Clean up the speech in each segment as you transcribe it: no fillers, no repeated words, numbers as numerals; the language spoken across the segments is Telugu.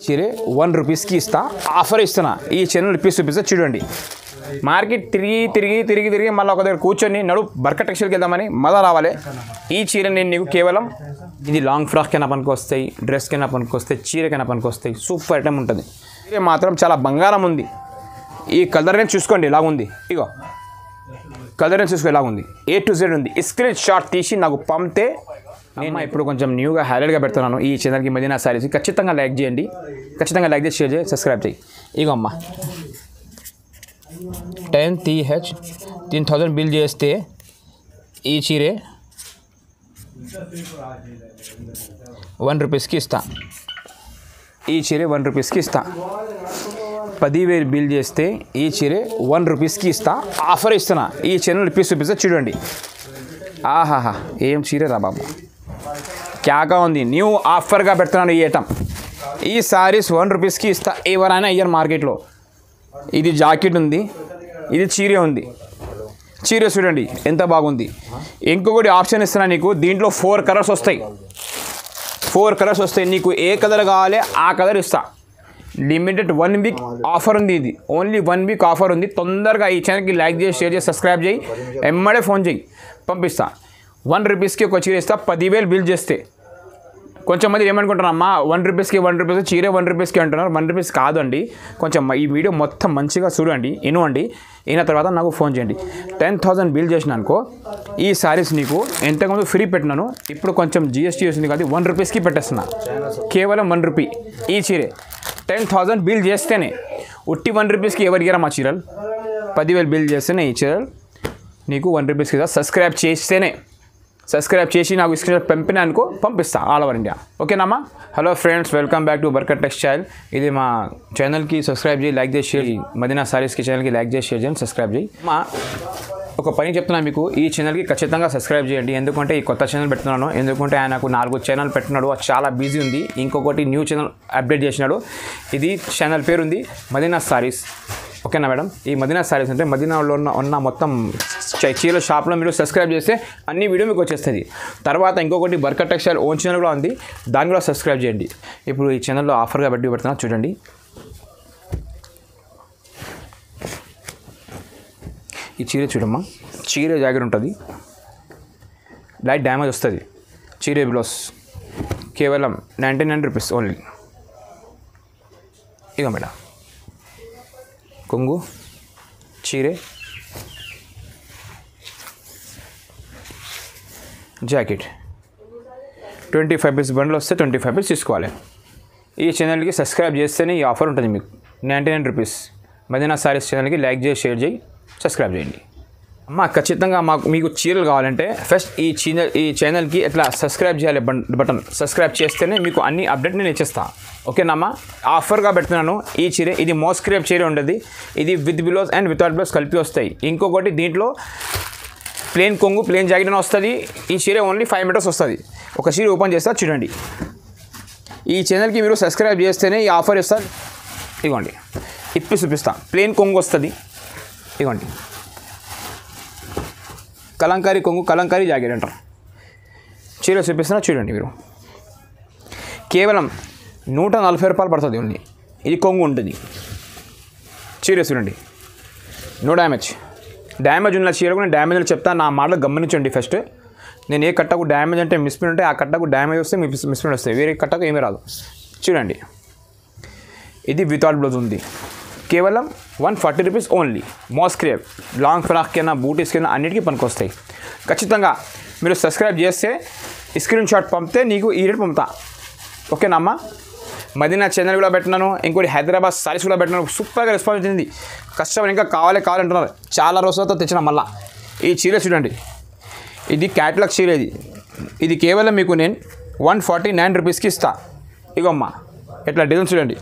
చీరే 1 రూపీస్కి ఇస్తా, ఆఫర్ ఇస్తున్నా. ఈ ఛానల్ రిపీస్ చూపిస్తా చూడండి. మార్కెట్ తిరిగి మళ్ళీ ఒక దగ్గర కూర్చొని నడు బర్కట్ టెక్స్టైల్కి వెళ్దామని మళ్ళీ రావాలి. ఈ చీర నేను నీకు కేవలం ఇది లాంగ్ ఫ్రాక్ కైనా పనికి వస్తాయి, డ్రెస్ కైనా పనికి వస్తాయి, చీరకైనా పనికి వస్తాయి. సూపర్ ఐటమ్ ఉంటుంది. చీర మాత్రం చాలా బంగారం ఉంది. ఈ కలర్ని చూసుకోండి ఇలాగుంది. ఇగో కలర్ని చూసుకో ఇలాగుంది. A to Z ఉంది. స్క్రీన్ షాట్ తీసి నాకు పంపితే నేను ఇప్పుడు కొంచెం న్యూగా హైలైట్గా పెడుతున్నాను ఈ ఛానల్కి మదీనా సారీస్. ఖచ్చితంగా లైక్ చేయండి, ఖచ్చితంగా లైక్ చేసి షేర్ చేయి, సబ్స్క్రైబ్ చేయి. ఇగో అమ్మ 10TH 3000 బిల్ చేస్తే ఈ చీరే 1 రూపీస్కి ఇస్తా. ఈ చీరే 1 రూపీస్కి ఇస్తా. 10,000 బిల్ చేస్తే ఈ చీరే 1 రూపీస్కి ఇస్తా, ఆఫర్ ఇస్తున్నా. ఈ ఛానల్ రిపీస్ చూపిస్తా చూడండి. ఆహాహా ఏం చీరే రా బాబు, క్యాగా ఉంది. న్యూ ఆఫర్గా పెడుతున్నాను ఈ ఐటమ్. ఈ సారీస్ 1 రూపీస్కి ఇస్తా. ఎవరైనా అయ్యారు మార్కెట్లో. ఇది జాకెట్ ఉంది, ఇది చీరే ఉంది. చీర చూడండి ఎంత బాగుంది. ఇంకొకటి ఆప్షన్ ఇస్తున్నా నీకు. దీంట్లో 4 కలర్స్ వస్తాయి. 4 కలర్స్ వస్తాయి. నీకు ఏ కలర్ కావాలి ఆ కలర్ ఇస్తా. లిమిటెడ్ 1 వీక్ ఆఫర్ ఉంది. ఇది ఓన్లీ 1 వీక్ ఆఫర్ ఉంది. తొందరగా ఈ ఛానల్కి లైక్ చేసి షేర్ చేసి సబ్స్క్రైబ్ చేయి. ఎమ్మడే ఫోన్ చేయి, పంపిస్తా. 1 రూపీస్కి ఒక చీర ఇస్తా. 10,000 బిల్ చేస్తే. కొంచెం మంది ఏమనుకుంటున్నారు, అమ్మా 1 రూపీస్కి 1 రూపీస్ చీర 1 రూపీస్కి అంటున్నారు. 1 రూపీస్ కాదండి. కొంచెం ఈ వీడియో మొత్తం మంచిగా చూడండి, వినండి. అయిన తర్వాత నాకు ఫోన్ చేయండి. 10,000 బిల్ చేసిన అనుకో, ఈ సారీస్ నీకు ఎంతకుముందు ఫ్రీ పెట్టినాను, ఇప్పుడు కొంచెం GST వస్తుంది కాబట్టి 1 రూపీస్కి పెట్టేస్తున్నా. కేవలం 1 రూపీ ఈ చీరే. 10,000 బిల్ చేస్తేనే. ఉట్టి 1 రూపీస్కి ఎవరికైనా మా చీరలు 10,000 బిల్ చేస్తేనే ఈ చీరలు నీకు 1 రూపీస్కి సబ్స్క్రైబ్ చేస్తేనే. సబ్స్క్రైబ్ చేసి నాకు స్క్రీన్ పంపినా అనుకో, పంపిస్తా ఆల్ ఓవర్ ఇండియా. ఓకేనమ్మా. Hello friends, welcome back to Barkat textile. ఇది మా ఛానల్కి సబ్స్క్రైబ్ చేయి, లైక్ చేసి షేర్ చేయి. మదీనా సారీస్కి ఛానల్కి లైక్ చేసి షేర్ చేయండి, సబ్స్క్రైబ్ చేయి. మా ఒక పని చెప్తున్నాను మీకు, ఈ ఛానల్కి ఖచ్చితంగా సబ్స్క్రైబ్ చేయండి. ఎందుకంటే ఈ కొత్త ఛానల్ పెడుతున్నాను. ఎందుకంటే ఆయనకు 4 ఛానల్ పెట్టినాడు, చాలా బిజీ ఉంది. ఇంకొకటి న్యూ ఛానల్ అప్డేట్ చేసినాడు. ఇది ఛానల్ పేరు ఉంది మదీనా సారీస్. ఓకేనా మేడం. ఈ మదీనా సారీస్ అంటే మదీనాలో ఉన్న మొత్తం చీరల షాప్లో మీరు సబ్స్క్రైబ్ చేస్తే అన్ని వీడియో మీకు వచ్చేస్తుంది. తర్వాత ఇంకొకటి బర్కట్ టెక్స్టైల్ ఓన్ ఛానల్ కూడా ఉంది, దాన్ని కూడా సబ్స్క్రైబ్ చేయండి. ఇప్పుడు ఈ ఛానల్లో ఆఫర్గా పెడుతున్నా చూడండి. ఈ చీర చూడమ్మా, చీర జాకెట్ ఉంటుంది, లైట్ డ్యామేజ్ వస్తుంది. చీర బ్లౌజ్ కేవలం 99 రూపీస్ ఓన్లీ. ఇక మేడం కొంగు చీరే జాకెట్ 25 పీస్ బండ్లు వస్తే 25 పీస్ తీసుకోవాలి. ఈ ఛానల్కి సబ్స్క్రైబ్ చేస్తేనే ఈ ఆఫర్ ఉంటుంది మీకు. 99 రూపీస్. మదీనా సారీస్ ఛానల్కి లైక్ చేసి షేర్ చేయి, సబ్స్క్రైబ్ చేయండి. అమ్మ ఖచ్చితంగా మీకు చీరలు కావాలంటే ఫస్ట్ ఈ ఛానల్కి ఎట్లా సబ్స్క్రైబ్ చేయాలి బటన్. సబ్స్క్రైబ్ చేస్తేనే మీకు అన్ని అప్డేట్ నేను ఇచ్చేస్తాను. ఓకేనమ్మా. ఆఫర్గా పెడుతున్నాను ఈ చీర. ఇది మోస్క్రేప్ చీర ఉంటుంది. ఇది with blouse and without blouse కలిపి వస్తాయి. ఇంకొకటి దీంట్లో ప్లేన్ కొంగు ప్లేన్ జాకెట్ అని వస్తుంది. ఈ చీర ఓన్లీ 5 మీటర్స్ వస్తుంది. ఒక చీర ఓపెన్ చేస్తా చూడండి. ఈ ఛానల్కి మీరు సబ్స్క్రైబ్ చేస్తేనే ఈ ఆఫర్ ఇస్తారు. ఇవ్వండి ఇప్పి చూపిస్తా. ప్లేన్ కొంగు వస్తుంది. ఇవ్వండి కలంకారీ కొంగు, కలంకారీ జాకెట్ అంటారు. చీర చూపిస్తున్నా చూడండి మీరు. కేవలం 140 రూపాయలు పడుతుంది ఓన్లీ. ఇది కొంగు ఉంటుంది. చీర చూడండి, నో డ్యామేజ్. డ్యామేజ్ ఉన్న చీర కూడా డ్యామేజ్ చెప్తా, నా మాటలు గమనించండి. ఫస్ట్ నేను ఏ కట్టకు డ్యామేజ్ అంటే మిస్ప్రింట్ ఉంటే ఆ కట్టకు డ్యామేజ్ వస్తే మిస్ప్రింట్ వస్తాయి, వేరే కట్టకు ఏమీ రాదు. చూడండి ఇది వితౌట్ బ్లౌజ్ ఉంది. కేవలం 140 rupees only. Moss crepe long frock కైనా బూటీస్ కైనా అన్నిటికీ పనికొస్తాయి. ఖచ్చితంగా మీరు సబ్స్క్రైబ్ చేస్తే స్క్రీన్ షాట్ పంపితే నీకు ఈ రేట్ పంపుతా. ఓకేనమ్మా. మదీనా ఛానల్ కూడా పెట్టినాను. ఇంకోటి హైదరాబాద్ సారీస్ కూడా పెట్టినాను. సూపర్గా రెస్పాన్స్ వచ్చింది. కస్టమర్ ఇంకా కావాలంటున్నారు. చాలా రోజులతో తెచ్చిన మళ్ళా. ఈ చీర చూడండి, ఇది క్యాటలాగ్ చీర. ఇది కేవలం మీకు నేను 149 రూపీస్కి ఇస్తా. ఇగమ్మా ఎట్లా డిజైన్స్ చూడండి,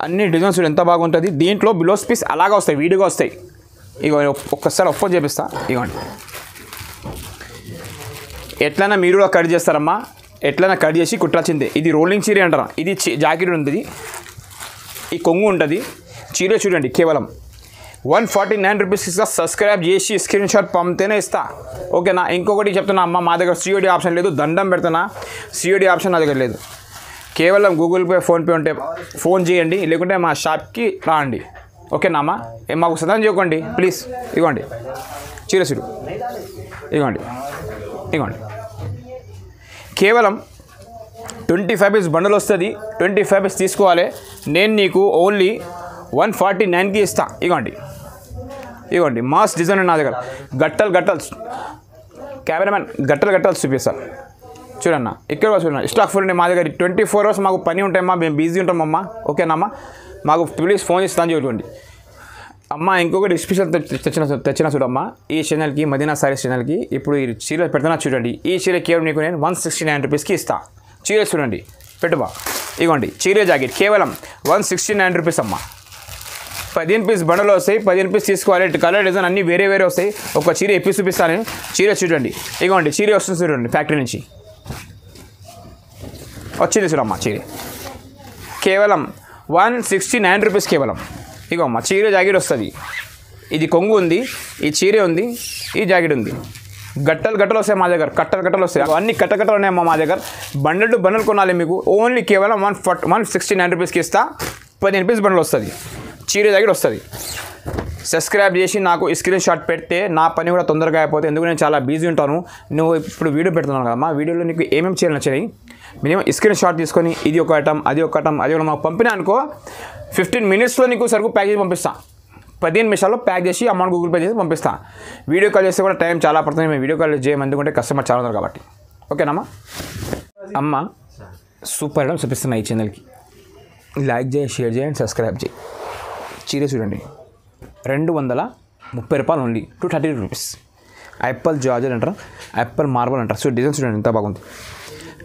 అన్ని డిజైన్స్ చూడండి ఎంత బాగుంటుంది. దీంట్లో బ్లౌజ్ పీస్ అలాగా వస్తాయి, వీడియోగా వస్తాయి. ఇగో ఒక్కసారి ఓపెన్ చేపిస్తా. ఇగోండి ఎట్లైనా మీరు కూడా కట్ చేస్తారమ్మా, ఎట్లైనా కట్ చేసి కుట్టాల్సిందే. ఇది రోలింగ్ చీర అంటారా. ఇది జాకెట్ ఉంటుంది, ఈ కొంగు ఉంటుంది. చీర చూడండి కేవలం 149 రూపీస్ ఇస్తా. సబ్స్క్రైబ్ చేసి స్క్రీన్ షాట్ పంపితేనే ఇస్తా. ఓకేనా. ఇంకొకటి చెప్తున్నా అమ్మ, మా దగ్గర COD ఆప్షన్ లేదు. దండం పెడుతున్నా, COD ఆప్షన్ నా దగ్గర లేదు. కేవలం గూగుల్ పే ఫోన్పే ఉంటే ఫోన్ చేయండి, లేకుంటే మా షాప్కి రాండి. ఓకేనా అమ్మా? మాకు సదాం చేయకండి ప్లీజ్. ఇవ్వండి చీర సీరు, ఇవ్వండి ఇవ్వండి. కేవలం 25 పీస్ బండల్ వస్తుంది. 25 పీస్ తీసుకోవాలి. నేను నీకు ఓన్లీ 149కి ఇస్తా. ఇవ్వండి ఇవ్వండి. మాస్ డిజైన్ నా దగ్గర గట్టలు గట్టలు, కెమెరామెన్ గట్టలు గట్టలు చూపిస్తాను చూడన్నా. ఇక్కడ చూడండి స్టాక్ ఫుల్ ఉన్నాయి మా దగ్గర. 24 అవర్స్ మాకు పని ఉంటాయమ్మా, మేము బిజీ ఉంటామమ్మా. ఓకేనమ్మా? మాకు ప్లీజ్ ఫోన్ ఇస్తాను చూడండి అమ్మ. ఇంకొకటి స్పెషల్ తెచ్చిన చూడమ్మా ఈ ఛానల్కి, మదీనా సారీస్ ఛానల్కి. ఇప్పుడు ఈ చీర పెడుతున్నా చూడండి. ఈ చీర కేవలం నీకు నేను 169 రూపీస్కి ఇస్తా. చీర చూడండి పెట్టుబా. ఇవ్వండి చీర జాకెట్ కేవలం 169 రూపీస్ అమ్మ. 15 పీస్ బండలు వస్తాయి. 15 పీస్ తీసుకోవాలి. కలర్ డిజైన్ అన్నీ వేరే వేరే వస్తాయి. ఒక చీర ఎప్పి చూపిస్తాను నేను. చీర చూడండి. ఇవ్వండి చీర వస్తుంది చూడండి ఫ్యాక్టరీ నుంచి వచ్చింది చూడమ్మా. చీర కేవలం 169 రూపీస్ కేవలం. ఇగోమ్మా చీర జాకెట్ వస్తుంది. ఇది కొంగు ఉంది, ఈ చీర ఉంది, ఈ జాకెట్ ఉంది. గట్టలు గట్టలు వస్తాయి మా దగ్గర, కట్టలు కట్టలు వస్తాయి. అన్ని కట్టలు ఉన్నాయమ్మా మా దగ్గర. బండల్ టు బండల్ కొనాలి మీకు. ఓన్లీ కేవలం 169 రూపీస్కి ఇస్తా. 15 పీస్ బండల్ వస్తుంది. చీర జాకెట్ వస్తుంది. సబ్స్క్రైబ్ చేసి నాకు స్క్రీన్ షాట్ పెడితే నా పని కూడా తొందరగా అయిపోతే. ఎందుకు నేను చాలా బిజీ ఉంటాను. నువ్వు ఇప్పుడు వీడియో పెడుతున్నాను కదమ్మా, వీడియోలో నీకు ఏమేమి చీరలు నచ్చినాయి మినిమం స్క్రీన్ షాట్ తీసుకొని ఇది ఒక ఐటమ్, అది ఒక ఐటమ్, అది ఒక మాకు పంపినా అనుకో 15 మినిట్స్లో నీకు సరుకు ప్యాక్ చేసి పంపిస్తాను. 15 నిమిషాల్లో ప్యాక్ చేసి అమౌంట్ గూగుల్ పే చేసి పంపిస్తాను. వీడియో కాల్ చేస్తే కూడా టైం చాలా పడుతుంది. మేము వీడియో కాల్ చేయము ఎందుకంటే కస్టమర్ చాలా ఉన్నారు కాబట్టి. ఓకేనమ్మా? అమ్మ సూపర్ ఐటమ్ చూపిస్తున్నా ఈ ఛానల్కి. లైక్ చేయి, షేర్ చేయండి, సబ్స్క్రైబ్ చేయి. చీర చూడండి 230 రూపాయలు ఓన్లీ. 230 రూపీస్. యాపిల్ జార్జెట్ అంటారు, యాపిల్ మార్బల్ అంటారు. సో డిజైన్ చూడండి ఎంత బాగుంది.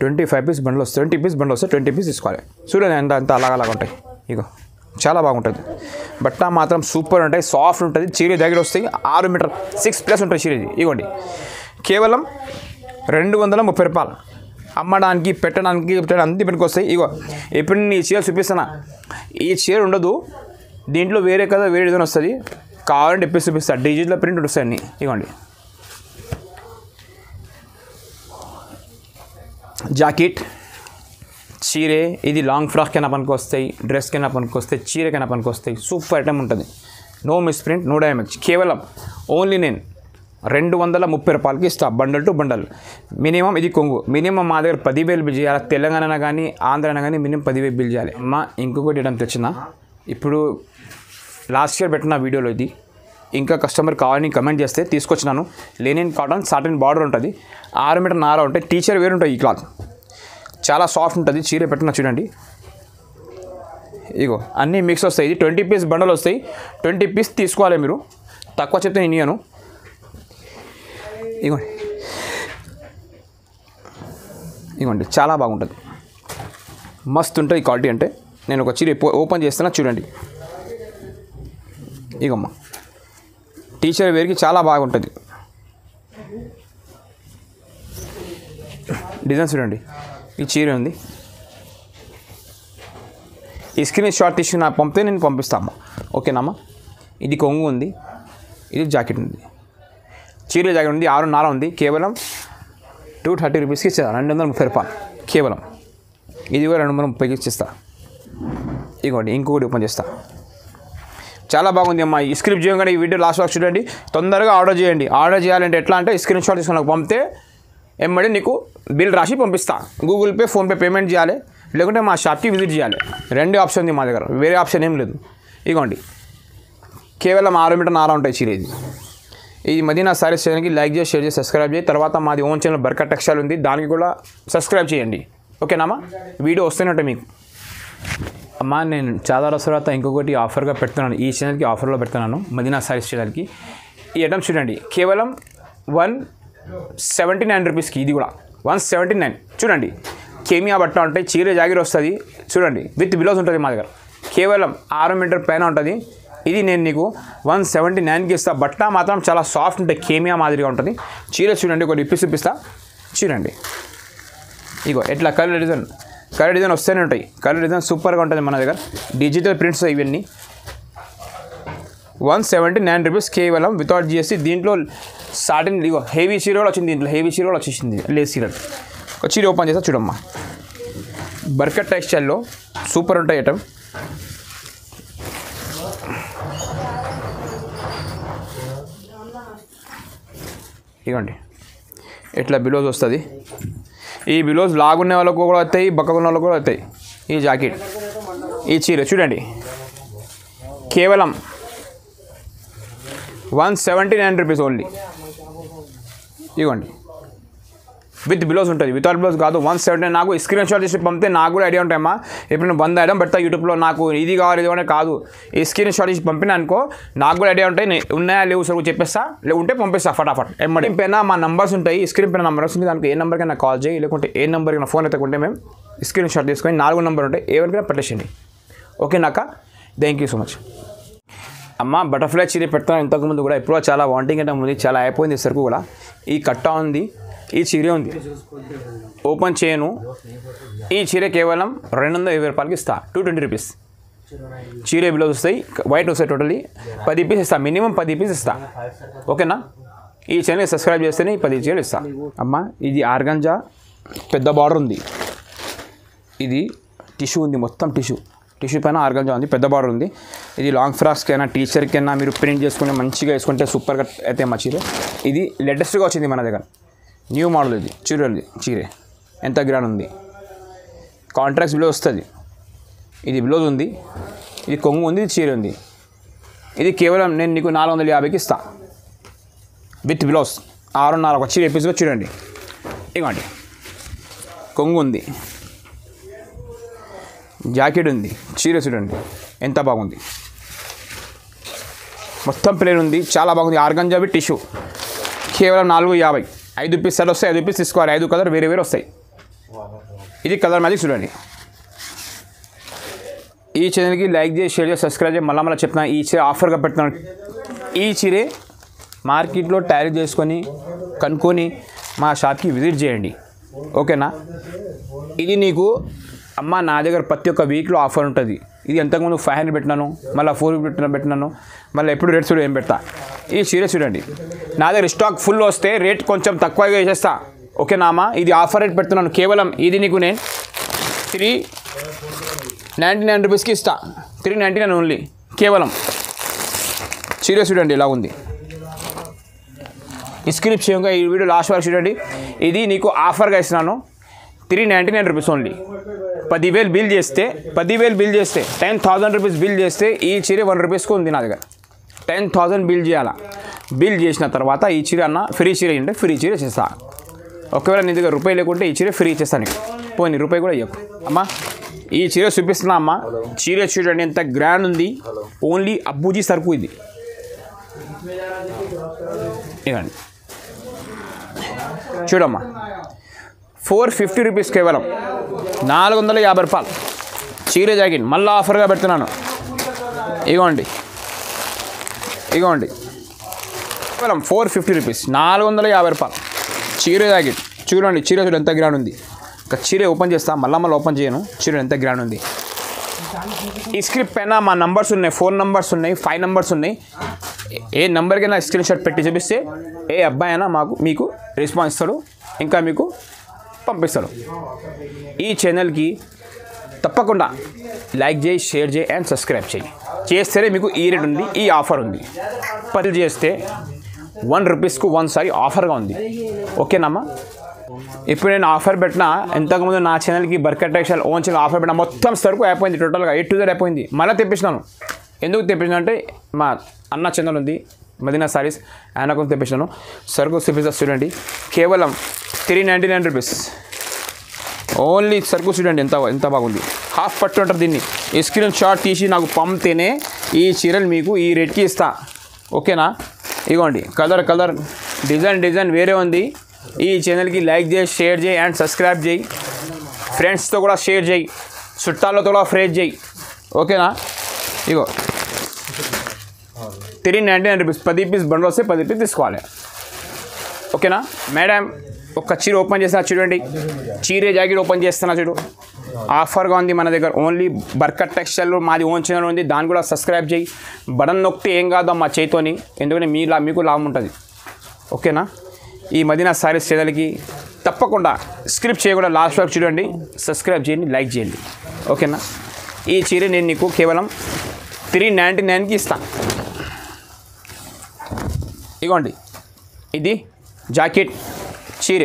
25 పీస్ బండ్లు వస్తాయి. 20 పీస్ బండ్లు వస్తాయి. 20 పీస్ తీసుకోవాలి. చూడండి ఎంత అలాగ ఉంటాయి. ఇగో చాలా బాగుంటుంది. బట్ట మాత్రం సూపర్ ఉంటాయి, సాఫ్ట్ ఉంటుంది. చీర జాకెట్ వస్తాయి. 6 మీటర్ 6+ ఉంటుంది చీర. ఇది ఇవ్వండి కేవలం 230 రూపాయలు. అమ్మడానికి పెట్టడానికి అన్ని పనికి వస్తాయి. ఇగో ఇప్పుడు నేను ఈ చీర చూపిస్తానా, ఈ చీర ఉండదు దీంట్లో, వేరే కదా వేరే డిజైన్ వస్తుంది. కావాలంటే ఎప్పి చూపిస్తా. డిజిటల్ ప్రింట్ వస్తాయి అన్నీ. ఇవ్వండి జాకెట్, చీరే. ఇది లాంగ్ ఫ్రాక్ కైనా పనికి వస్తాయి, డ్రెస్ కైనా పనికి వస్తాయి, చీరకైనా పనికి వస్తాయి. సూపర్ ఐటమ్ ఉంటుంది. No misprint, no damage. కేవలం ఓన్లీ నేను 230 రూపాయలకి ఇస్తా. Bundle to bundle. మినిమం ఇది కొంగు. మినిమం మా దగ్గర 10,000 బిల్ చేయాలి. తెలంగాణ కానీ ఆంధ్రాన కానీ మినిమం 10,000 బిల్ చేయాలి. అమ్మ ఇంకొకటి ఐటమ్ తెచ్చిన. ఇప్పుడు లాస్ట్ ఇయర్ పెట్టిన వీడియోలో ఇది ఇంకా కస్టమర్ కావాలని కమెంట్ చేస్తే తీసుకొచ్చినాను. లెనిన్ కాటన్ సాటిన్ బార్డర్ ఉంటుంది. 6 మీటర్ నార ఉంటాయి. టీచర్ వేరు ఉంటుంది. ఈ క్లాత్ చాలా సాఫ్ట్ ఉంటుంది. చీర పెట్టిన చూడండి. ఇగో అన్నీ మిక్స్ వస్తాయి. ఇది 20 పీస్ బండలు వస్తాయి. 20 పీస్ తీసుకోవాలి మీరు. తక్కువ చెప్తే నేను ఇయ్యను. ఇగోండి ఇగోండి చాలా బాగుంటుంది. మస్తు ఉంటుంది క్వాలిటీ. అంటే నేను ఒక చీర ఓపెన్ చేస్తున్నా చూడండి. ఇగమ్మా టీచర్ వేర్కి చాలా బాగుంటుంది. డిజైన్ చూడండి. ఈ చీర ఉంది. ఈ స్క్రీన్ షాట్ తీసి నాకు పంపితే నేను పంపిస్తాము. ఓకేనమ్మా? ఇది కొంగు ఉంది, ఇది జాకెట్ ఉంది, చీర జాకెట్ ఉంది. 6.5 ఉంది. కేవలం 230 రూపీస్కి ఇస్తా. 230 రూపాయలు కేవలం. ఇది కూడా 230కి ఇచ్చేస్తా. ఇగోండి ఇంకొకటి ఓపెన్ చేస్తా. చాలా బాగుంది అమ్మా. ఈ స్క్రిప్ట్ చేయగానే ఈ వీడియో లాస్ట్ వరకు చూడండి. తొందరగా ఆర్డర్ చేయండి. ఆర్డర్ చేయాలంటే ఎట్లా అంటే స్క్రీన్ షాట్ తీసుకుని నాకు పంపితే ఎమ్మడి నీకు బిల్ రాసి పంపిస్తా. గూగుల్ పే, ఫోన్పే పేమెంట్ చేయాలి, లేకుంటే మా షాప్కి విజిట్ చేయాలి. 2 ఆప్షన్ ఉంది మా దగ్గర, వేరే ఆప్షన్ ఏం లేదు. ఇగోండి కేవలం 6 మీటర్ నారా ఉంటాయి చీర. ఇది మదీనా సారీస్ ఛానల్కి లైక్ చేసి, షేర్ చేసి, సబ్స్క్రైబ్ చేయి. తర్వాత మాది ఓన్ ఛానల్ బర్కత్ టెక్స్టైల్ ఉంది, దానికి కూడా సబ్స్క్రైబ్ చేయండి. ఓకేనామా? వీడియో వస్తూనే ఉంటాయి మీకు. అమ్మా నేను చాలా రోజుల తర్వాత ఇంకొకటి ఆఫర్గా పెడుతున్నాను. ఈ ఛానల్కి ఆఫర్లో పెడుతున్నాను, మదీనా సారీస్ ఛానల్కి. ఈ ఐటమ్ చూడండి కేవలం 179 రూపీస్కి. ఇది కూడా 179. చూడండి కేమియా బట్ట ఉంటాయి. చీర జాగిరి వస్తుంది చూడండి. విత్ బ్లౌజ్ ఉంటుంది మా దగ్గర. కేవలం 6 మీటర్ పైన ఉంటుంది. ఇది నేను నీకు 179కి ఇస్తా. బట్ట మాత్రం చాలా సాఫ్ట్ ఉంటాయి, కేమియా మాదిరిగా ఉంటుంది. చీర చూడండి, ఒకటి ఇప్పి చూపిస్తా చూడండి. ఇగో ఎట్లా కలర్ డిజైన్ వస్తూనే ఉంటాయి. కలర్ డిజైన్ సూపర్గా ఉంటుంది మన దగ్గర. డిజిటల్ ప్రింట్స్ ఇవన్నీ. 179 రూపీస్ కేవలం వితౌట్ జిఎస్టీ. దీంట్లో సాటిన్ ఇగో హెవీ చీర కూడా వచ్చింది. దీంట్లో హెవీ చీర కూడా వచ్చేసింది. లేస్ చీర. ఒక చీర ఓపెన్ చేస్తా చూడమ్మా. బర్కట్ టెక్స్టైల్లో సూపర్ ఉంటాయి ఐటమ్. ఇవ్వండి ఇట్లా బిలోజ్ వస్తుంది. ఈ బిలోజ్ లాగున్న వాళ్ళకు కూడా వస్తాయి, బక్కగున్న వాళ్ళకు కూడా వస్తాయి. ఈ జాకెట్, ఈ చీర చూడండి కేవలం 179 రూపీస్ ఓన్లీ. ఇవ్వండి విత్ బిలోస్ ఉంటుంది, వితౌట్ బిలోస్ కాదు. 179. నాకు స్క్రీన్ షాట్ తీసి పంపితే నాకు కూడా ఐడియా ఉంటాయమ్మా. ఇప్పుడు నేను 100 ఐటమ్ పెడతా యూట్యూబ్లో, నాకు ఇది కావాలి ఇది కావాలి కాదు. ఈ స్క్రీన్ షాట్ తీసి పంపినా అనుకో నాకు కూడా ఐడియా ఉంటాయి. ఉన్నాయా లేవు సరుకు చెప్పేస్తా, ఉంటే పంపిస్తా ఫటాఫట్. ఎమ్మడి పైన మా నంబర్స్ ఉంటాయి, స్క్రీన్ పైన నంబర్స్ ఉంది. దానికి ఏ నెంబర్కైనా కాల్ చేయి, లేకుంటే ఏ నెంబర్కైనా ఫోన్ ఎత్తుకుంటే మేము స్క్రీన్ షాట్ తీసుకొని 4 నెంబర్ ఉంటాయి, ఎవరికైనా పెట్టేసిండి. ఓకేనాక, థ్యాంక్ యూ సో మచ్. అమ్మ బటర్ఫ్లై చీర పెడతాను ఇంతకుముందు కూడా, ఎప్పుడో చాలా వాంటింగ్ అంటే ఉంది, చాలా అయిపోయింది సరుకు కూడా. ఈ కట్ట ఉంది, ఈ చీర ఉంది, ఓపెన్ చేయను. ఈ చీర కేవలం 220 రూపాయలకి ఇస్తా, 220 రూపీస్. చీర బిలోస్ వస్తాయి, వైట్ వస్తాయి, టోటలీ 10 పీస్ ఇస్తా, మినిమం 10 పీస్ ఇస్తా. ఓకేనా, ఈ ఛానల్ సబ్స్క్రైబ్ చేస్తేనే 10 చీరలు ఇస్తా. అమ్మ ఇది ఆర్గంజా పెద్ద బార్డర్ ఉంది, ఇది టిష్యూ ఉంది, మొత్తం టిష్యూ పైన ఆర్గంజా ఉంది, పెద్ద బార్డర్ ఉంది. ఇది లాంగ్ ఫ్రాక్స్కైనా టీచర్కైనా మీరు ప్రింట్ చేసుకుని మంచిగా వేసుకుంటే సూపర్గా అయితే మా చీర. ఇది లేటెస్ట్గా వచ్చింది మన దగ్గర, న్యూ మోడల్. ఇది చీరే ఎంత గ్రాండ్ ఉంది, కాంట్రాక్ట్స్ బిలో వస్తుంది. ఇది బ్లౌజ్ ఉంది, ఇది కొంగు ఉంది, ఇది చీర ఉంది. ఇది కేవలం నేను నీకు 450కి ఇస్తా విత్ బ్లౌజ్. 6.5 చీర ఎపిసోడ్ చూడండి. ఇవ్వండి కొంగు ఉంది, జాకెట్ ఉంది, చీర చూడండి ఎంత బాగుంది, మొత్తం ప్లేన్ ఉంది, చాలా బాగుంది. ఆర్గంజా విత్ టిష్యూ కేవలం 450. 5 పీస్ సెట్ వస్తాయి, 5 పీస్ తీసుకోవాలి. 5 కలర్ వేరే వస్తాయి. ఇది కలర్ మ్యాజిక్ చూడండి. ఈ ఛానల్కి లైక్ చేసి షేర్ చేసి సబ్స్క్రైబ్ చేసి మళ్ళీ చెప్తున్నా, ఈ చీర ఆఫర్గా పెడుతున్నాను. ఈ చీరే మార్కెట్లో ట్యారీ చేసుకొని కనుక్కొని మా షాప్కి విజిట్ చేయండి. ఓకేనా, ఇది నీకు అమ్మ నా దగ్గర ప్రతి ఒక్క వీక్లో ఆఫర్ ఉంటుంది. ఇది ఎంతకుముందు 500 పెట్టినాను, మళ్ళీ 4 పెట్టినాను, మళ్ళీ ఎప్పుడు రేట్ చూడ ఏం పెడతా. ఈ చీర చూడండి, నా దగ్గర స్టాక్ ఫుల్ వస్తే రేట్ కొంచెం తక్కువగా వేసేస్తా. ఓకేనా అమ్మ, ఇది ఆఫర్ రేట్ పెడుతున్నాను. కేవలం ఇది నీకు నేను 399 రూపీస్కి ఇస్తా, 399 ఓన్లీ. కేవలం చీర చూడండి ఎలా ఉంది. స్క్రిప్ట్ చేయంగా ఈ వీడియో లాస్ట్ వరకు చూడండి. ఇది నీకు ఆఫర్గా ఇస్తున్నాను, 399 రూపీస్ ఓన్లీ. 10,000 బిల్ చేస్తే 10,000 రూపీస్ బిల్ చేస్తే ఈ చీర 1 రూపీస్కి ఉంది నా దగ్గర. 10,000 బిల్ చేయాలా. బిల్ చేసిన తర్వాత ఈ చీర అన్న ఫ్రీ చీర అంటే ఫ్రీ చీర చేస్తా. ఒకవేళ నీ దగ్గర రూపాయి లేకుంటే ఈ చీర ఫ్రీ ఇచ్చేస్తాను నీకు, పోనీ రూపాయి కూడా ఇవ్వకు. అమ్మా ఈ చీర చూపిస్తున్నా అమ్మ, చీర చూడండి ఎంత గ్రాండ్ ఉంది. ఓన్లీ అబ్బూజీ సరుకు ఇది. ఇవ్వండి చూడమ్మా, 450 రూపీస్, కేవలం 450 రూపాయలు చీర జాకెట్. మళ్ళీ ఆఫర్గా పెడుతున్నాను. ఇగోండి కేవలం 450 రూపీస్, 450 రూపాయలు చీర జాకెట్. చూడండి చీర చూడండి ఎంత గ్రాండ్ ఉంది. ఒక చీర ఓపెన్ చేస్తా, మళ్ళీ ఓపెన్ చేయను. చీర ఎంత గ్రాండ్ ఉంది. ఈ స్క్రిప్ట్ పైన మా నంబర్స్ ఉన్నాయి, 4 నంబర్స్ ఉన్నాయి, 5 నంబర్స్ ఉన్నాయి. ఏ నెంబర్కైనా స్క్రీన్ షాట్ పెట్టి చూపిస్తే ఏ అబ్బాయి అయినా మీకు రెస్పాన్స్ ఇస్తాడు, ఇంకా మీకు పంపిస్తాడు. ఈ ఛానల్కి తప్పకుండా లైక్ చేయి, షేర్ చేయి అండ్ సబ్స్క్రైబ్ చేయి. చేస్తేనే మీకు ఈ రేట్ ఉంది, ఈ ఆఫర్ ఉంది. 10 చేస్తే 1 రూపీస్కు 1 సారి ఆఫర్గా ఉంది. ఓకేనమ్మా, ఇప్పుడు నేను ఆఫర్ పెట్టినా, ఇంతకుముందు నా ఛానల్కి Barkat textile own channel offer పెట్టినా మొత్తం సరుకు అయిపోయింది, టోటల్గా A to Z అయిపోయింది. మళ్ళీ తెప్పించినాను. ఎందుకు తెప్పించిన అంటే మా అన్న ఛానల్ ఉంది మదీనా సారీస్, ఆయన కొంచెం తెప్పించాను. సరుకు తెప్పిస్తా చూడండి, కేవలం 399 రూపీస్ ఓన్లీ. సరుకు చూడండి ఎంత బాగుంది. హాఫ్ పట్టు అంటారు దీన్ని. ఈ స్క్రీన్ షాట్ తీసి నాకు పంపితేనే ఈ చీరలు మీకు ఈ రేట్కి ఇస్తా. ఓకేనా, ఇగోండి కలర్ డిజైన్ వేరే ఉంది. ఈ ఛానల్కి లైక్ చేయి, షేర్ చేయి అండ్ సబ్స్క్రైబ్ చేయి. ఫ్రెండ్స్తో కూడా షేర్ చేయి, చుట్టాలతో కూడా ఫ్రెండ్ చేయి. ఓకేనా, ఇగో 399 రూపీస్, 10 పీస్ బండ్లు వస్తే 10 పీస్ తీసుకోవాలి. ఓకేనా మేడం, ఒక చీర ఓపెన్ చేస్తున్నా చూడండి, చీర జాకెట్ ఓపెన్ చేస్తున్నా చూడు. ఆఫర్గా ఉంది మన దగ్గర. ఓన్లీ బర్కట్ టెక్స్టైల్లో మాది ఓన్ ఛానల్ ఉంది, దాన్ని కూడా సబ్స్క్రైబ్ చేయి. బటన్ నొక్కితే ఏం కాదు మా చేతితోని, ఎందుకంటే మీకు లాభం ఉంటుంది. ఓకేనా, ఈ మదీనా సారీస్ ఛానల్కి తప్పకుండా స్క్రిప్ట్ చేయకుండా లాస్ట్ వరకు చూడండి, సబ్స్క్రైబ్ చేయండి, లైక్ చేయండి, ఓకేనా. ఈ చీర నేను నీకు కేవలం 399కి ఇస్తాను. ఇగోండి, ఇది జాకెట్ చీర,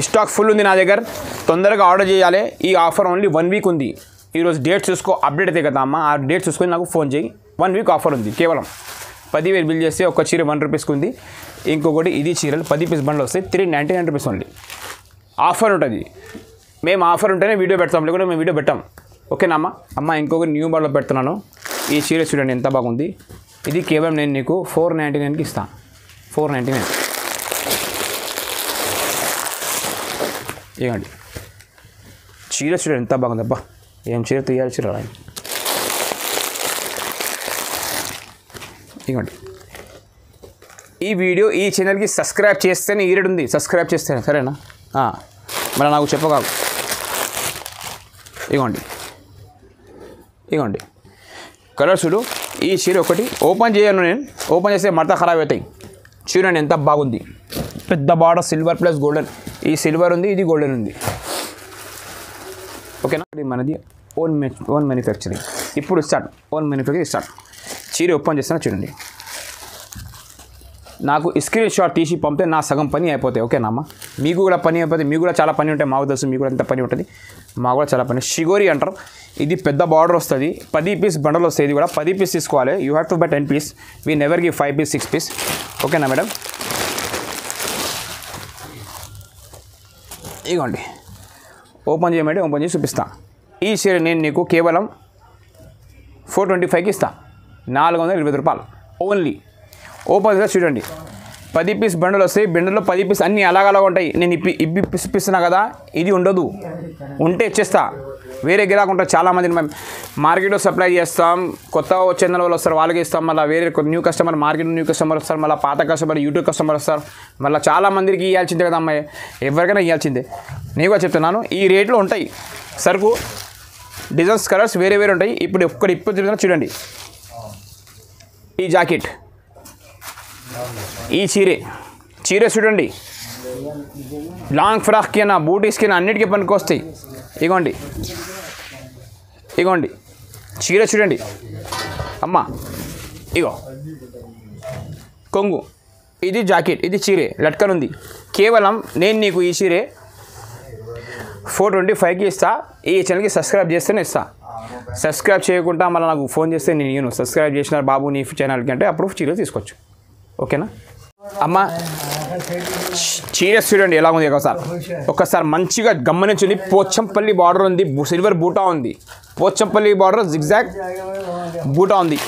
స్టాక్ ఫుల్ ఉంది నా దగ్గర, తొందరగా ఆర్డర్ చేయాలి. ఈ ఆఫర్ ఓన్లీ 1 వీక్ ఉంది. ఈరోజు డేట్ చూసుకో, అప్డేట్ అయితే కదా అమ్మ, ఆ డేట్ చూసుకొని నాకు ఫోన్ చేయి. 1 వీక్ ఆఫర్ ఉంది. కేవలం 10,000 బిల్ చేస్తే ఒక చీర 1 రూపీస్కి ఉంది. ఇంకొకటి ఇది చీరలు 10 పీస్ బండ్లు వస్తాయి, 399 రూపీస్ ఓన్లీ. ఆఫర్ ఉంటుంది. మేము ఆఫర్ ఉంటేనే వీడియో పెడతాం, లేకుంటే మేము వీడియో పెట్టాం, ఓకేనా అమ్మ. అమ్మ ఇంకొకటి న్యూ మోడల్లో పెడుతున్నాను. ఈ చీర చూడండి ఎంత బాగుంది. ఇది కేవలం నేను నీకు 499కి ఇస్తాను. 499. ఇవ్వండి, చీర చూడండి ఎంత బాగుంది. అబ్బా ఏం చీర తీయాలి చీర. ఇవ్వండి, ఈ వీడియో ఈ ఛానల్కి సబ్స్క్రైబ్ చేస్తేనే ఈ రేట్ ఉంది. సబ్స్క్రైబ్ చేస్తేనే, సరేనా. మళ్ళీ నాకు చెప్పగాదు. ఇవ్వండి, ఇవ్వండి కలర్ చూడు. ఈ చీర ఒకటి ఓపెన్ చేయను నేను, ఓపెన్ చేస్తే మడత ఖరాబ్ అవుతాయి. చూడండి ఎంత బాగుంది. పెద్ద బార్డర్ సిల్వర్ ప్లస్ గోల్డెన్. ఈ సిల్వర్ ఉంది, ఇది గోల్డెన్ ఉంది, ఓకేనా. ఇది మనది ఓన్ మ్యానుఫ్యాక్చరింగ్. ఇప్పుడు స్టార్ట్, ఓన్ మ్యానుఫ్యాక్చరింగ్ స్టార్ట్. చీర ఓపెన్ చేస్తున్నా చూడండి. నాకు స్క్రీన్ షాట్ తీసి పంపితే నా సగం పని అయిపోతాయి, ఓకేనా అమ్మ. మీకు కూడా పని అయిపోతుంది, మీకు కూడా చాలా పని ఉంటాయి. మాకు తెలుసు మీకు కూడా ఎంత పని ఉంటుంది, మాకు కూడా చాలా పని. షిగోరి అంటారు. ఇది పెద్ద బార్డర్ వస్తుంది, 10 పీస్ బండల్ వస్తుంది. ఇది కూడా 10 పీస్ తీసుకోవాలి. You have to buy 10 piece. We never give 5 piece 6 piece, ఓకేనా మేడం. ఇగోండి, ఓపెన్ చేయమంటే ఓపెన్ చేసి చూపిస్తాను. ఈ చీర నేను నీకు కేవలం 425కి ఇస్తాను. 420 రూపాయలు ఓన్లీ. ఓపెన్ చేసి చూడండి, 10 పీస్ బండలు వస్తాయి. బండల్లో 10 పీస్ అన్నీ అలాగలా ఉంటాయి. నేను ఇప్పిస్తున్నా కదా, ఇది ఉండదు. ఉంటే ఇచ్చేస్తా. వేరే గిరాకు ఉంటారు చాలామంది. మేము మార్కెట్లో సప్లై చేస్తాం. కొత్త చెందిన వాళ్ళు వస్తారు, వాళ్ళకి ఇస్తాం. మళ్ళీ వేరే new customer, market new customer వస్తారు. మళ్ళీ పాత కస్టమర్, యూట్యూబ్ కస్టమర్ వస్తారు. మళ్ళీ చాలా మందికి ఇవ్వాల్సిందే కదా అమ్మాయి, ఎవరికైనా ఇవ్వాల్సిందే. నేను కూడా చెప్తున్నాను, ఈ రేట్లో ఉంటాయి సరుకు. డిజైన్స్ కలర్స్ వేరే వేరే ఉంటాయి. ఇప్పుడు చూడండి, ఈ జాకెట్, ఈ చీర చూడండి. లాంగ్ ఫ్రాక్కి అయినా, బూటీస్కి అయినా అన్నిటికీ పనికి వస్తాయి. ఇగోండి, ఇగోండి చీర చూడండి అమ్మ. ఇగో కొంగు, ఇది జాకెట్, ఇది చీరే లట్కన్ ఉంది. కేవలం నేను నీకు ఈ చీరే 425కి ఇస్తా. ఈ ఛానల్కి సబ్స్క్రైబ్ చేస్తేనే ఇస్తా. సబ్స్క్రైబ్ చేయకుండా మళ్ళీ నాకు ఫోన్ చేస్తే నేను సబ్స్క్రైబ్ చేసినారు బాబు నీ ఛానల్కి అంటే అప్పుడు చీర తీసుకోవచ్చు, ఓకేనా అమ్మ. చీర చూడండి ఎలా ఉంది. ఒకసారి మంచిగా గమనించండి. పోచంపల్లి బార్డర్ ఉంది, సిల్వర్ బూటా ఉంది. పోచంపల్లి బార్డర్ జిగ్జాగ్ బూటా ఉంది.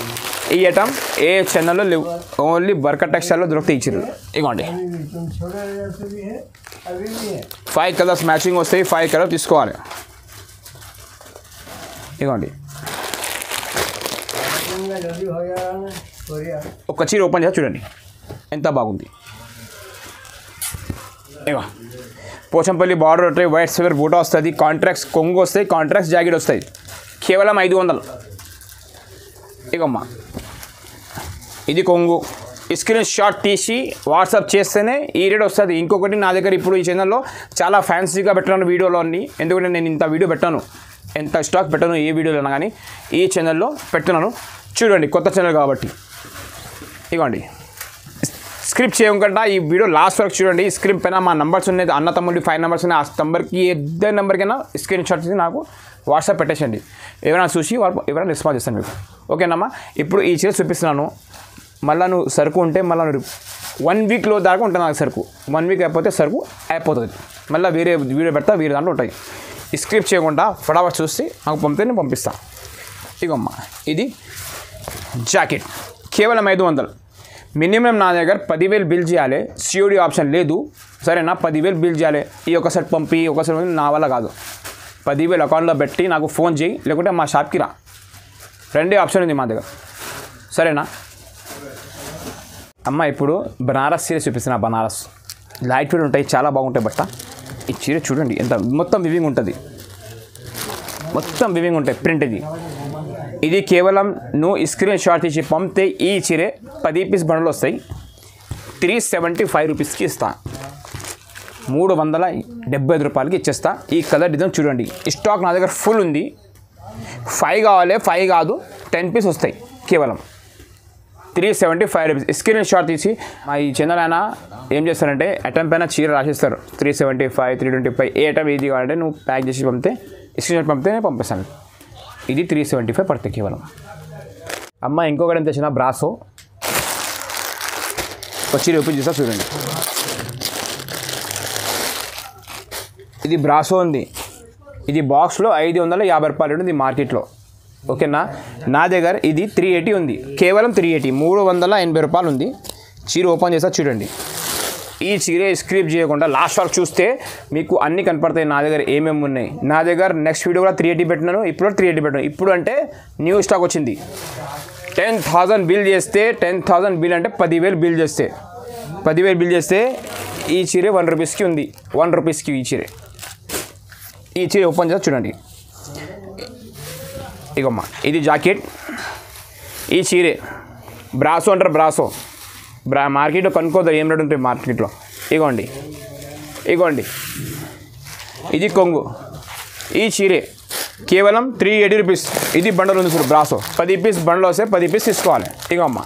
ఈ ఐటమ్ ఏ ఛానల్లో లేవు, ఓన్లీ బర్కట్ టెక్స్టైల్లో దొరుకుతాయి. ఇచ్చారు ఇగోండి. 5 కలర్స్ మ్యాచింగ్ వస్తాయి. 5 కలర్ తీసుకోవాలి. ఇగోండి, ఒక చీర ఓపెన్ చేసి చూడండి ఎంత బాగుంది. ఇగో పోచంపల్లి బార్డర్ ఉంటాయి, వైట్ సిల్వర్ బూటా వస్తుంది, కాంట్రాక్ట్స్ కొంగు వస్తాయి, కాంట్రాక్ట్స్ జాకెట్ వస్తాయి. కేవలం 500. ఇగమ్మా, ఇది కొంగు. స్క్రీన్ షాట్ తీసి వాట్సాప్ చేస్తేనే ఈ రేట్ వస్తుంది. ఇంకొకటి నా దగ్గర ఇప్పుడు ఈ ఛానల్లో చాలా ఫ్యాన్సీగా పెట్టాను వీడియోలో అన్ని. ఎందుకంటే నేను ఇంత వీడియో పెట్టాను, ఎంత స్టాక్ పెట్టాను ఏ వీడియోలో కానీ ఈ ఛానల్లో పెట్టున్నాను. చూడండి, కొత్త ఛానల్ కాబట్టి. ఇవ్వండి, స్క్రిప్ట్ చేయకుండా ఈ వీడియో లాస్ట్ వరకు చూడండి. స్క్రీన్ పైన మా నెంబర్స్ ఉన్నాయి, అన్న తమ్ముడి 5 నెంబర్స్ ఉన్నాయి. ఆ నెంబర్కి ఇద్దరు నెంబర్కైనా స్క్రీన్ షాట్ చేసి నాకు వాట్సాప్ పెట్టేసండి. ఎవరైనా చూసి ఎవరైనా రెస్పాన్స్ చేస్తాను మీకు, ఓకేనమ్మా. ఇప్పుడు ఈ చీర చూపిస్తున్నాను. మళ్ళీ నువ్వు సరుకు ఉంటే మళ్ళీ 1 వీక్లో దాకా ఉంటుంది నాకు సరుకు. 1 వీక్ అయిపోతే సరుకు అయిపోతుంది. మళ్ళీ వేరే వీడియో పెడతా, వేరే దాంట్లో ఉంటాయి. స్క్రిప్ట్ చేయకుండా ఫటాఫట్ చూసి నాకు పంపితే నేను పంపిస్తాను. ఇగమ్మా, ఇది జాకెట్ కేవలం 500. మినిమం నా దగ్గర 10,000 బిల్ చేయాలి. సిఓడి ఆప్షన్ లేదు, సరేనా. 10,000 బిల్ చేయాలి. ఈ ఒక సెట్ పంపి ఒక సెట్ నా వల్ల కాదు. 10,000 అకౌంట్లో పెట్టి నాకు ఫోన్ చేయి, లేకుంటే మా షాప్కి రా. 2 ఆప్షన్ ఉంది మా దగ్గర, సరేనా అమ్మ. ఇప్పుడు బనారస్ చీర చూపిస్తున్నా. బనారస్ లైట్ వెయిట్ ఉంటాయి, చాలా బాగుంటాయి బట్ట. ఈ చీర చూడండి ఎంత మొత్తం వివింగ్ ఉంటుంది, మొత్తం వివింగ్ ఉంటాయి. ప్రింట్ ఇది కేవలం నువ్వు స్క్రీన్ షాట్ తీసి పంపితే ఈ చీరే 10 పీస్ బండలు వస్తాయి. 375 రూపీస్కి ఇస్తా. 375 రూపాయలకి ఇచ్చేస్తా. ఈ కలర్ డిజైన్ చూడండి. ఈ స్టాక్ నా దగ్గర ఫుల్ ఉంది. 5 కావాలి, 5 కాదు 10 పీస్ వస్తాయి. కేవలం 375 రూపీస్. స్క్రీన్ షాట్ తీసి మా ఈ ఛానల్ అయినా ఏం చేస్తారంటే ఐటమ్ పైన చీర రాసిస్తారు. 375, 325 ఏ ఐటమ్ ఇది కావాలంటే నువ్వు ప్యాక్ చేసి పంపితే స్క్రీన్ షాట్ పంపితే నేను పంపిస్తాను. ఇది 375 పడుతుంది కేవలం. అమ్మ ఇంకొకటి ఎంత తెచ్చిన బ్రాసో వచ్చి ఓపెన్ చేస్తా చూడండి. ఇది బ్రాసో ఉంది. ఇది బాక్స్లో 550 రూపాయలు ఉంటుంది మార్కెట్లో. ఓకేనా. నా దగ్గర ఇది 380 ఉంది. కేవలం 380, 380 రూపాయలు ఉంది. చీర ఓపెన్ చేస్తా చూడండి. ఈ చీర స్క్రిప్ చేయకుండా లాస్ట్ వరకు చూస్తే మీకు అన్నీ కనపడతాయి నా దగ్గర ఏమేమి ఉన్నాయి. నా దగ్గర నెక్స్ట్ వీడియో కూడా 380 పెట్టినాను, ఇప్పుడు 380 పెట్టినాను. ఇప్పుడు అంటే న్యూ స్టాక్ వచ్చింది. 10,000 బిల్ చేస్తే 10,000 బిల్ అంటే 10,000 బిల్ చేస్తే 10,000 బిల్ చేస్తే ఈ చీర 1 రూపీస్కి ఉంది. 1 రూపీస్కి ఈ చీర. ఈ చీర ఓపెన్ చేస్తా చూడండి. ఇగమ్మా ఇది జాకెట్. ఈ చీరే బ్రాసో అంటారు. బ్రాసో మార్కెట్లో కనుక్కోదు ఏం రేట్ ఉంటుంది మార్కెట్లో. ఇగోండి ఇది కొంగు. ఈ చీరే కేవలం 380 రూపీస్. ఇది బండల్ ఉంది చూడు బ్రాసో. 10 పీస్ బండల్ వస్తే 10 పీస్ తీసుకోవాలి. ఇగమ్మా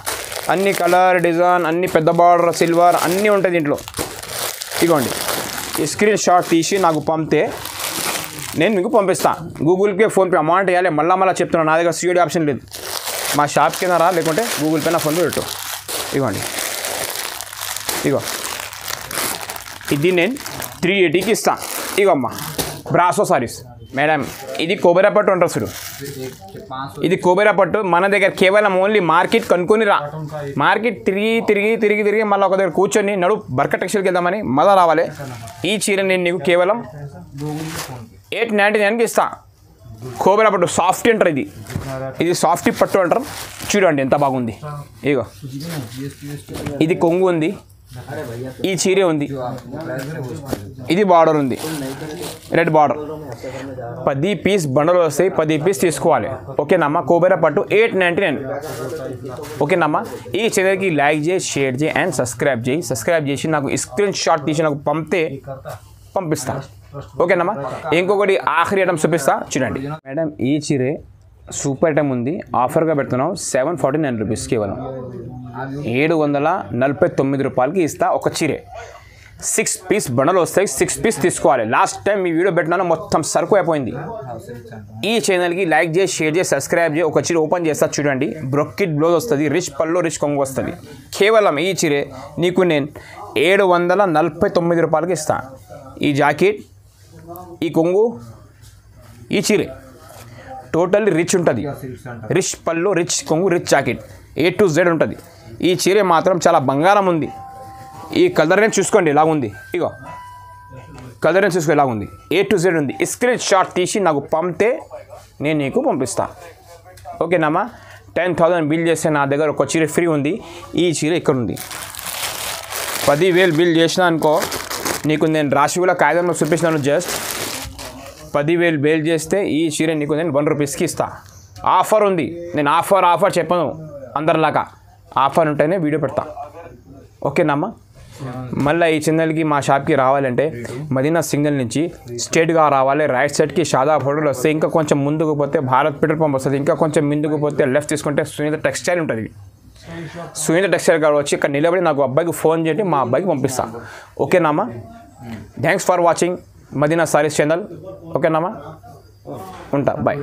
అన్ని కలర్ డిజైన్ అన్ని పెద్ద బార్డర్ సిల్వర్ అన్నీ ఉంటాయి దీంట్లో. ఇగోండి ఈ స్క్రీన్ షాట్ తీసి నాకు పంపితే నేను మీకు పంపిస్తాను. గూగుల్ పే ఫోన్పే అమౌంట్ వేయాలి. మళ్ళీ చెప్తున్నాను నా దగ్గర సిఓడి ఆప్షన్ లేదు. మా షాప్ కింద రా, లేకుంటే గూగుల్ పే నా ఫోన్పే పెట్టు. ఇగోండి ఇది నేను 380కి ఇస్తాను. ఇగమ్మా బ్రాసో సారీస్ మేడం. ఇది కొబ్బరి పట్టు అంటారు చూడు. ఇది కొబ్బరి పట్టు మన దగ్గర కేవలం ఓన్లీ మార్కెట్ కనుక్కొని రా. మార్కెట్ తిరిగి మళ్ళీ ఒక దగ్గర కూర్చొని నడు బర్క టెక్స్టైల్కి వెళ్దామని మళ్ళీ రావాలి. ఈ చీర నేను నీకు కేవలం 899కి ఇస్తా. కోబరా పట్టు సాఫ్ట్ అంటారు. ఇది సాఫ్ట్ పట్టు అంటారు. చూడండి ఎంత బాగుంది. ఇగో ఇది కొంగు ఉంది. ఈ చీరే ఉంది. ఇది బార్డర్ ఉంది, రెడ్ బార్డర్. 10 పీస్ బండలు వస్తాయి. 10 పీస్ తీసుకోవాలి. ఓకేనమ్మా. కోబరా పట్టు 899. ఓకేనమ్మా. ఈ ఛానల్కి లైక్ చేయి, షేర్ చేయి అండ్ సబ్స్క్రైబ్ చేసి నాకు స్క్రీన్ షాట్ తీసి నాకు పంపిస్తా. ఓకేనమ్మా. ఇంకొకటి ఆఖరి ఐటమ్ చూపిస్తా చూడండి మేడం. ఈ చీరే సూపర్ ఐటమ్ ఉంది. ఆఫర్గా పెడుతున్నాం 749 రూపీస్. కేవలం 749 రూపాయలకి ఇస్తా. ఒక చీరే 6 పీస్ బండలు వస్తాయి. 6 పీస్ తీసుకోవాలి. లాస్ట్ టైం మీ వీడియో పెట్టినాను మొత్తం సరుకు అయిపోయింది. ఈ ఛానల్కి లైక్ చేసి, షేర్ చేసి, సబ్స్క్రైబ్ చేసి. ఒక చీర ఓపెన్ చేస్తా చూడండి. బ్రొకెట్ బ్లౌజ్ వస్తుంది. రిచ్ పళ్ళు, రిచ్ కొంగు వస్తుంది. కేవలం ఈ చీరే నీకు నేను 749 రూపాయలకి ఇస్తా. ఈ జాకెట్, ఈ కొంగు, ఈ చీరే టోటల్లీ రిచ్ ఉంటుంది. రిచ్ పళ్ళు, రిచ్ కొంగు, rich jacket A to Z ఉంటుంది. ఈ చీర మాత్రం చాలా బంగారం ఉంది. ఈ కలర్ రేంజ్ చూసుకోండి ఎలా ఉంది. ఇగో కలర్ రేంజ్ చూసుకో ఎలా ఉంది. A to Z ఉంది. స్క్రీన్ షాట్ తీసి నాకు పంపితే నేను నీకు పంపిస్తా. ఓకేనమ్మా. 10,000 బిల్ చేస్తే నా దగ్గర ఒక చీర ఫ్రీ ఉంది. ఈ చీర ఇక్కడ ఉంది. 10,000 బిల్ చేసినా అనుకో నీకు నేను రాశి కూడా కాగితంలో చూపిస్తున్నాను. జస్ట్ 10,000 బిల్ చేస్తే ఈ చీర నీకు నేను 1 రూపీస్కి ఇస్తా. ఆఫర్ ఉంది. నేను ఆఫర్ చెప్పను అందరిలాగా. ఆఫర్ ఉంటేనే వీడియో పెడతా. ఓకేనమ్మా. మళ్ళీ ఈ ఛానల్కి మా షాప్కి రావాలంటే మదీనా సిగ్నల్ నుంచి స్ట్రేట్గా రావాలి. రైట్ సైడ్కి షాదాబ్ హోటల్ వస్తే, ఇంకా కొంచెం ముందుకు పోతే భారత్ పెట్రోల్ పంప్ వస్తుంది. ఇంకా కొంచెం ముందుకు పోతే లెఫ్ట్ తీసుకుంటే సునీత టెక్స్టైల్ ఉంటుంది. సునీత టెక్స్టైల్ కాడ వచ్చి ఇక్కడ నిలబడి నాకు అబ్బాయికి ఫోన్ చేయండి, మా అబ్బాయికి పంపిస్తా. ఓకేనామా. Thanks for watching Madina sarees channel. ఓకేనామా. ఉంటా. బాయ్.